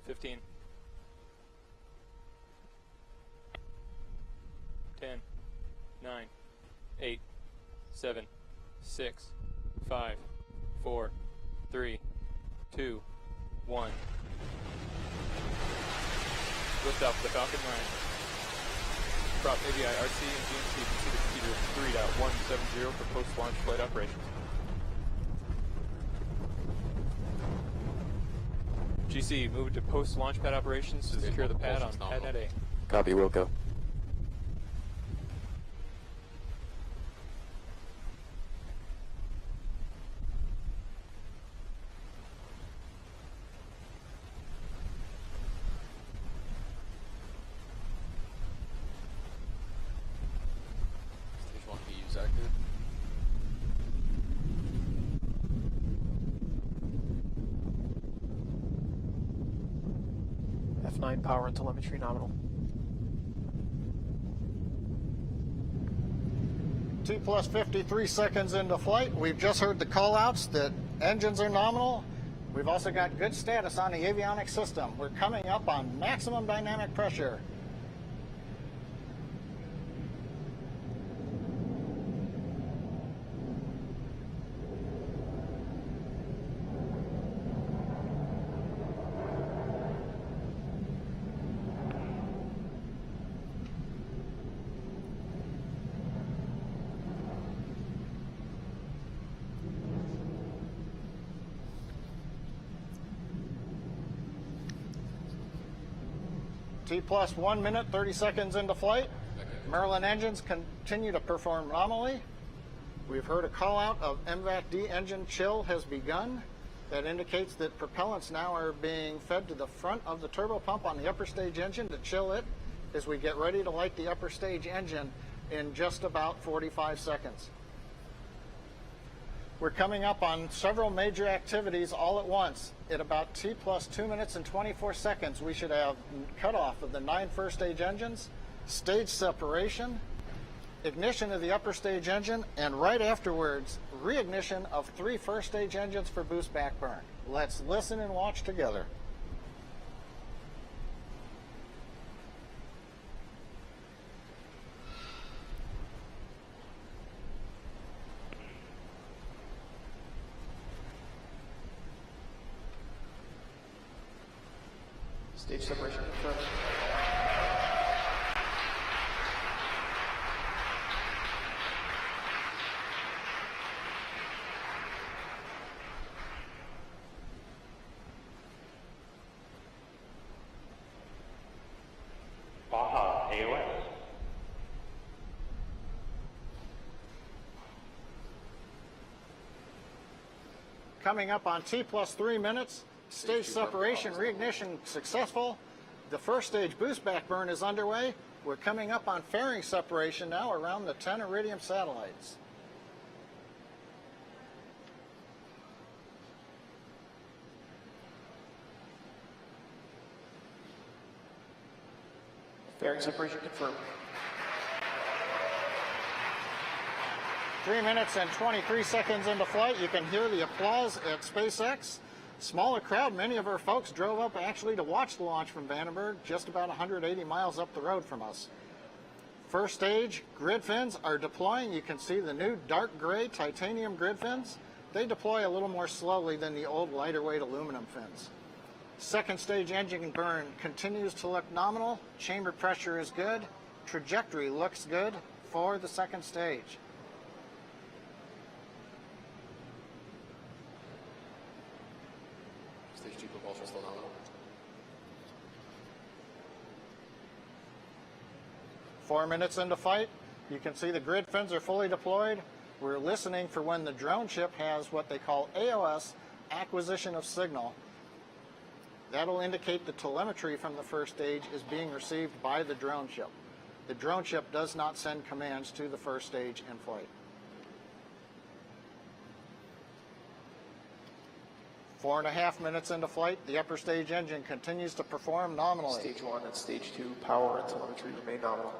15. 10, 9, 8, 7, 6, 5, 4, 3, 2, 1. Lift off the Falcon 9. Prop AVI, RC, and GNC proceed to computer 3.170 for post-launch flight operations. GC, move to post-launch pad operations to secure the pad on PadNet A. Copy, Wilco. Stage 1 PU's active. F9 power and telemetry nominal. T plus 53 seconds into flight. We've just heard the call-outs that engines are nominal. We've also got good status on the avionics system. We're coming up on maximum dynamic pressure. T plus 1 minute, 30 seconds into flight. Maryland engines continue to perform nominally. We've heard a call out of MVAC-D engine chill has begun. That indicates that propellants now are being fed to the front of the turbo pump on the upper stage engine to chill it as we get ready to light the upper stage engine in just about 45 seconds. We're coming up on several major activities all at once. At about T plus 2 minutes and 24 seconds, we should have cutoff of the 9 first stage engines, stage separation, ignition of the upper stage engine, and right afterwards, reignition of 3 first stage engines for boost back burn. Let's listen and watch together. Stage separation confirmed. Baja AOS. Coming up on T plus 3 minutes, stage separation, reignition successful. The first stage boost back burn is underway. We're coming up on fairing separation now around the 10 Iridium satellites. Fairing separation confirmed. 3 minutes and 23 seconds into flight. You can hear the applause at SpaceX. Smaller crowd, many of our folks drove up actually to watch the launch from Vandenberg, just about 180 miles up the road from us. First stage grid fins are deploying. You can see the new dark gray titanium grid fins. They deploy a little more slowly than the old lighter weight aluminum fins. Second stage engine burn continues to look nominal. Chamber pressure is good. Trajectory looks good for the second stage. Stage 2 propulsion still nominal. 4 minutes into flight, you can see the grid fins are fully deployed. We're listening for when the drone ship has what they call AOS, acquisition of signal. That'll indicate the telemetry from the first stage is being received by the drone ship. The drone ship does not send commands to the first stage in flight. 4.5 minutes into flight, the upper stage engine continues to perform nominally. Stage 1 and Stage 2 power and telemetry remain nominal.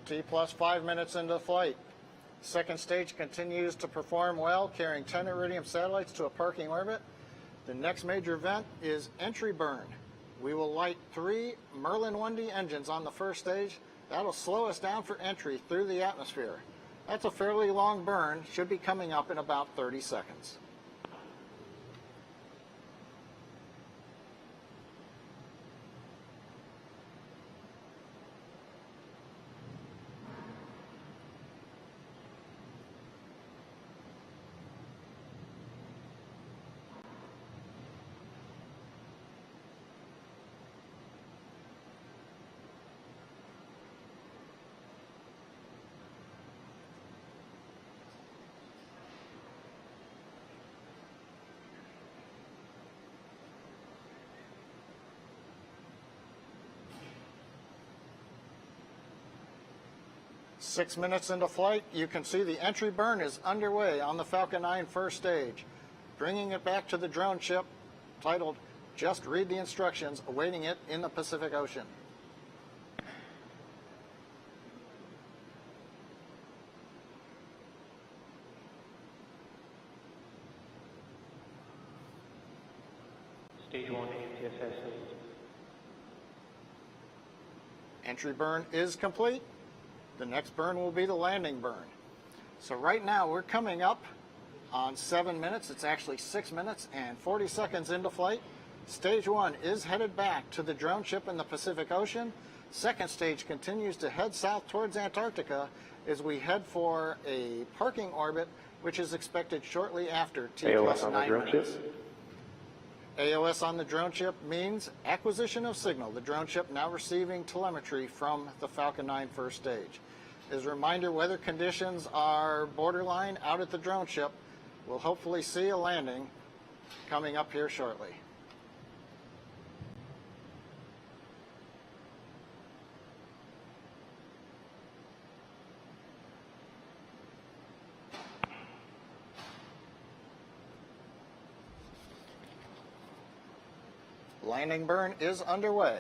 T plus 5 minutes into flight. Second stage continues to perform well, carrying 10 Iridium satellites to a parking orbit. The next major event is entry burn. We will light 3 Merlin 1D engines on the first stage. That'll slow us down for entry through the atmosphere. That's a fairly long burn, should be coming up in about 30 seconds. Six minutes into flight, you can see the entry burn is underway on the Falcon 9 first stage, bringing it back to the drone ship titled Just Read the Instructions, awaiting it in the Pacific Ocean. Stage 1 AMTSS. Entry burn is complete. The next burn will be the landing burn. So right now we're coming up on 7 minutes. It's actually 6 minutes and 40 seconds into flight. Stage 1 is headed back to the drone ship in the Pacific Ocean. Second stage continues to head south towards Antarctica as we head for a parking orbit, which is expected shortly after T plus 9 minutes. AOS on the drone ship means acquisition of signal. The drone ship now receiving telemetry from the Falcon 9 first stage. As a reminder, weather conditions are borderline out at the drone ship. We'll hopefully see a landing coming up here shortly. Landing burn is underway.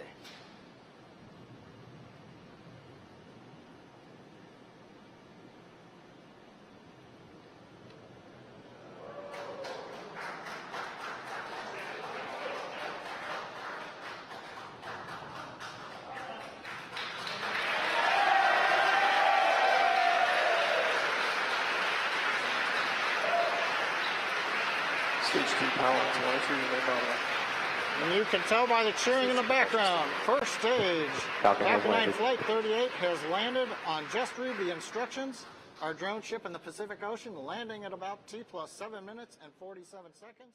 Stage 2 power and telemetry remain nominal. And you can tell by the cheering in the background, first stage, Falcon has Falcon 9 landed. Flight 38 has landed on Just Read the Instructions. Our drone ship in the Pacific Ocean landing at about T plus 7 minutes and 47 seconds.